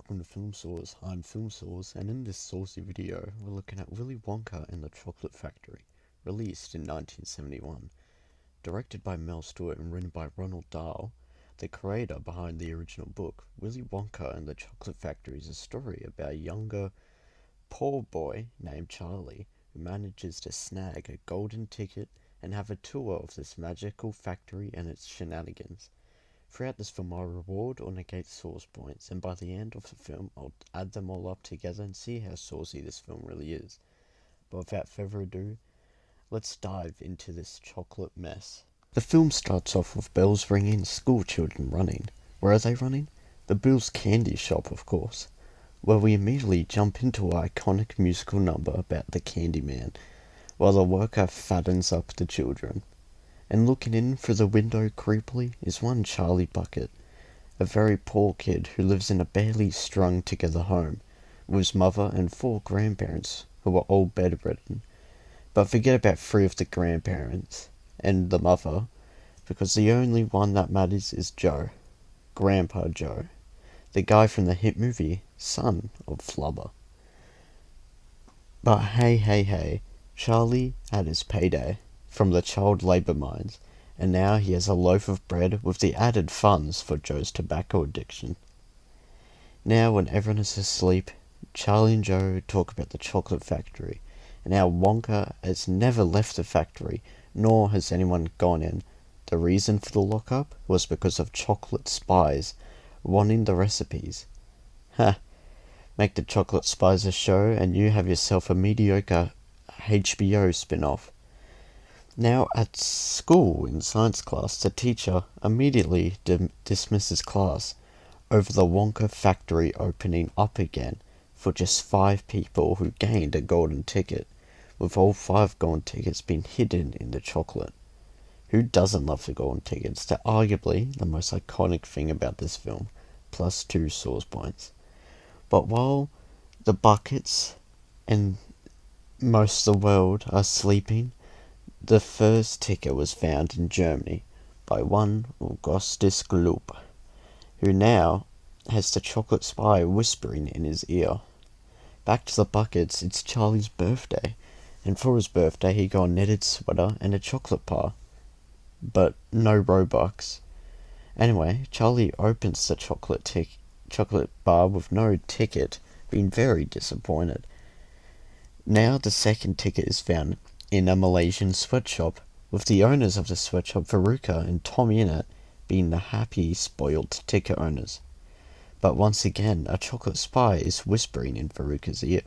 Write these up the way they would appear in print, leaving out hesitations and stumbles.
welcome to FilmSauce. I'm FilmSauce, and in this saucy video, we're looking at Willy Wonka and the Chocolate Factory, released in 1971. Directed by Mel Stewart and written by Ronald Dahl, the creator behind the original book, Willy Wonka and the Chocolate Factory is a story about a younger, poor boy named Charlie who manages to snag a golden ticket and have a tour of this magical factory and its shenanigans. Throughout this film, I'll reward or negate source points, and by the end of the film, I'll add them all up together and see how saucy this film really is. But without further ado, let's dive into this chocolate mess. The film starts off with bells ringing, school children running. Where are they running? The Bill's Candy Shop, of course, where we immediately jump into our iconic musical number about the Candy Man, while the worker fattens up the children. And looking in through the window creepily is one Charlie Bucket, a very poor kid who lives in a barely strung together home with his mother and 4 grandparents who are all bedridden. But forget about 3 of the grandparents and the mother, because the only one that matters is Joe, Grandpa Joe, the guy from the hit movie Son of Flubber. But hey, Charlie had his payday from the child labour mines, and now he has a loaf of bread with the added funds for Joe's tobacco addiction. Now, when everyone is asleep, Charlie and Joe talk about the chocolate factory, and how Wonka has never left the factory, nor has anyone gone in. The reason for the lockup was because of chocolate spies wanting the recipes. Ha! Make the chocolate spies a show, and you have yourself a mediocre HBO spin-off. Now at school in science class, the teacher immediately dismisses class over the Wonka factory opening up again for just 5 people who gained a golden ticket, with all 5 golden tickets being hidden in the chocolate. Who doesn't love the golden tickets? They're arguably the most iconic thing about this film, plus 2 source points. But while the buckets and most of the world are sleeping, the first ticket was found in Germany by one Augustus Gloop, who now has the chocolate spy whispering in his ear. Back to the buckets, it's Charlie's birthday, and for his birthday he got a knitted sweater and a chocolate bar, but no Robux. Anyway, Charlie opens the chocolate bar with no ticket, being very disappointed. Now the second ticket is found in a Malaysian sweatshop, with the owners of the sweatshop, Veruca and Tommy in it, being the happy, spoiled ticket owners. But once again, a chocolate spy is whispering in Veruca's ear.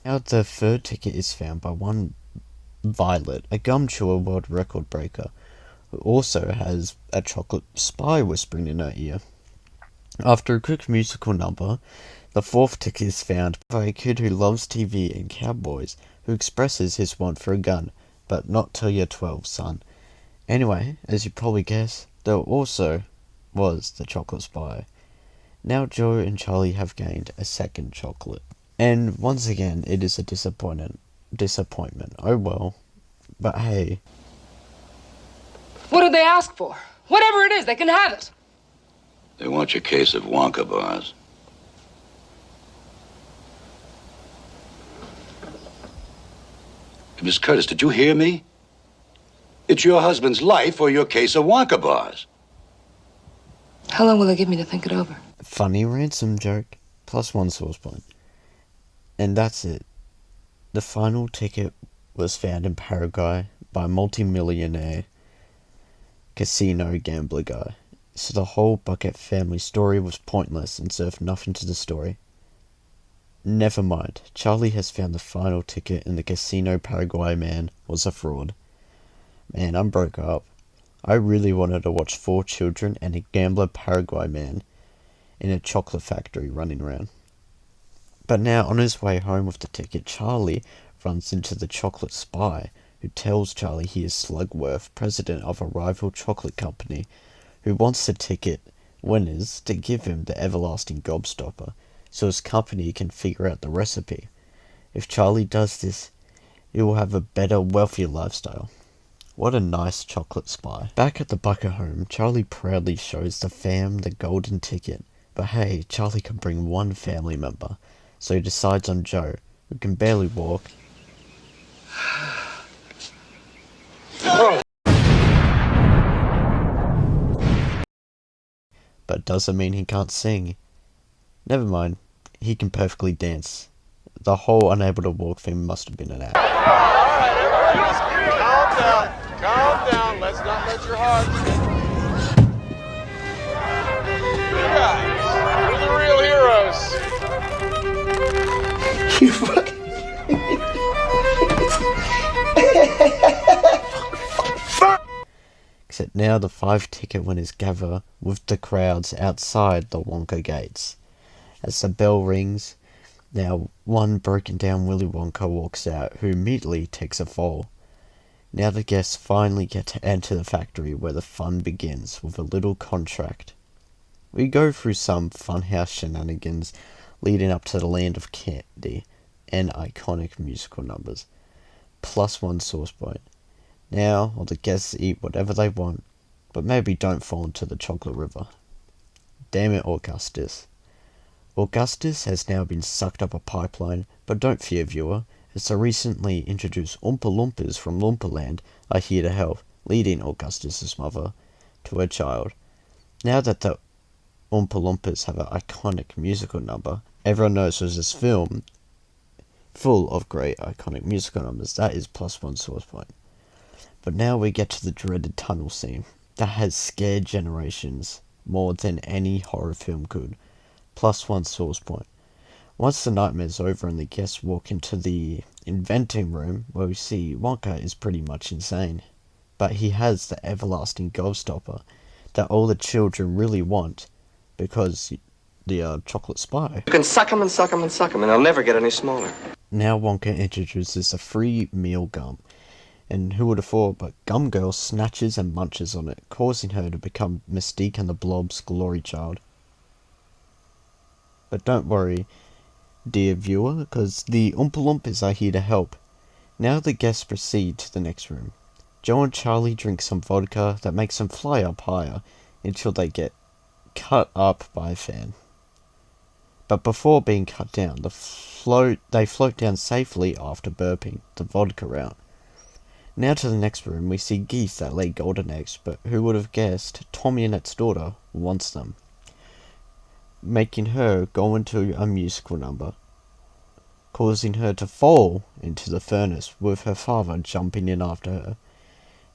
Now the third ticket is found by one Violet, a gum chewer world record breaker, who also has a chocolate spy whispering in her ear. After a quick musical number, the 4th ticket is found by a kid who loves TV and cowboys, who expresses his want for a gun, but not till you're 12, son. Anyway, as you probably guess, there also was the chocolate spy. Now Joe and Charlie have gained a second chocolate. And once again, it is a disappointment. Oh well. But hey. What did they ask for? Whatever it is, they can have it. They want your case of Wonka bars. Miss Curtis, did you hear me? It's your husband's life or your case of Wonka bars. How long will they give me to think it over? Funny ransom joke, plus 1 source point. And that's it. The final ticket was found in Paraguay by a multi-millionaire casino gambler guy. So the whole Bucket family story was pointless and served nothing to the story. Never mind, Charlie has found the final ticket and the casino Paraguay man was a fraud. Man, I'm broke up. I really wanted to watch 4 children and a gambler Paraguay man in a chocolate factory running around. But now, on his way home with the ticket, Charlie runs into the chocolate spy, who tells Charlie he is Slugworth, president of a rival chocolate company, who wants the ticket winners to give him the everlasting gobstopper, so his company can figure out the recipe. If Charlie does this, he will have a better, wealthier lifestyle. What a nice chocolate spy. Back at the Bucket home, Charlie proudly shows the fam the golden ticket, But hey, Charlie can bring one family member, so he decides on Joe, who can barely walk. But doesn't mean he can't sing. Never mind, he can perfectly dance. The whole unable to walk thing must have been an act. Alright, everybody just calm down. Calm down. Let's not let your heart sink. You guys, you're the real heroes. You fucking... Except now the 5 ticket winners gather with the crowds outside the Wonka gates. As the bell rings, now one broken down Willy Wonka walks out, who immediately takes a fall. Now the guests finally get to enter the factory where the fun begins with a little contract. We go through some funhouse shenanigans leading up to the land of candy and iconic musical numbers, plus 1 sauce point. Now all the guests eat whatever they want, but maybe don't fall into the chocolate river. Damn it, Augustus. Augustus has now been sucked up a pipeline, but don't fear, viewer, as the recently introduced Oompa Loompas from Loompa are here to help, leading Augustus's mother to her child. Now that the Oompa Loompas have an iconic musical number, everyone knows there's this film full of great iconic musical numbers. That is plus 1 source point. But now we get to the dreaded tunnel scene that has scared generations more than any horror film could. Plus 1 source point. Once the nightmare's over and the guests walk into the inventing room, where we see Wonka is pretty much insane. But he has the everlasting gobstopper that all the children really want, because the chocolate spy. You can suck 'em and suck 'em and suck 'em, and they'll never get any smaller. Now Wonka introduces a free meal gum. And who would have thought, but Gum Girl snatches and munches on it, causing her to become Mystique and the Blob's glory child. But don't worry, dear viewer, because the Oompa Loompas are here to help. Now the guests proceed to the next room. Joe and Charlie drink some vodka that makes them fly up higher until they get cut up by a fan. But before being cut down, they float down safely after burping the vodka out. Now to the next room, we see geese that lay golden eggs, but who would have guessed Tommy Annette's daughter wants them, making her go into a musical number, causing her to fall into the furnace with her father jumping in after her.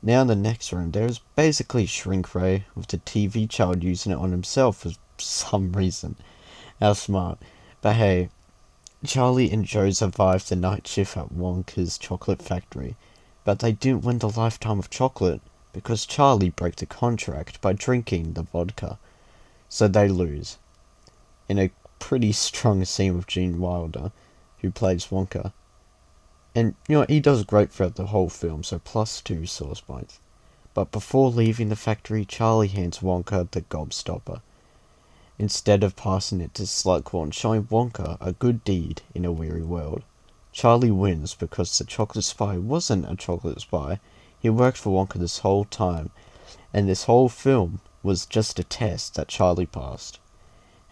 Now in the next room, there is basically shrink ray with the TV child using it on himself for some reason. How smart. But hey, Charlie and Joe survived the night shift at Wonka's chocolate factory, but they didn't win the lifetime of chocolate because Charlie broke the contract by drinking the vodka. So they lose. In a pretty strong scene with Gene Wilder, who plays Wonka. And, you know, he does great throughout the whole film, so plus 2 source points. But before leaving the factory, Charlie hands Wonka the gobstopper, instead of passing it to Slughorn, showing Wonka a good deed in a weary world. Charlie wins because the chocolate spy wasn't a chocolate spy. He worked for Wonka this whole time, and this whole film was just a test that Charlie passed.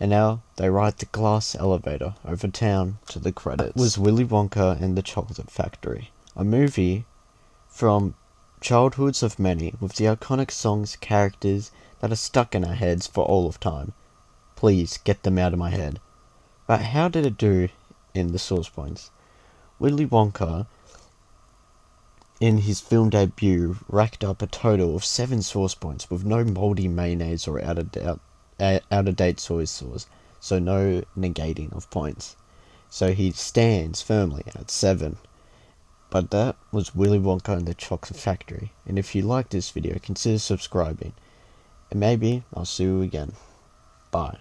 And now they ride the glass elevator over town to the credits. It was Willy Wonka and the Chocolate Factory, a movie from childhoods of many, with the iconic songs, characters that are stuck in our heads for all of time. Please get them out of my head. But how did it do in the source points? Willy Wonka, in his film debut, racked up a total of 7 source points with no mouldy mayonnaise or out-of-date soy sauce, so no negating of points. So he stands firmly at 7. But that was Willy Wonka and the Chocolate Factory, and if you like this video, consider subscribing, and maybe I'll see you again. Bye.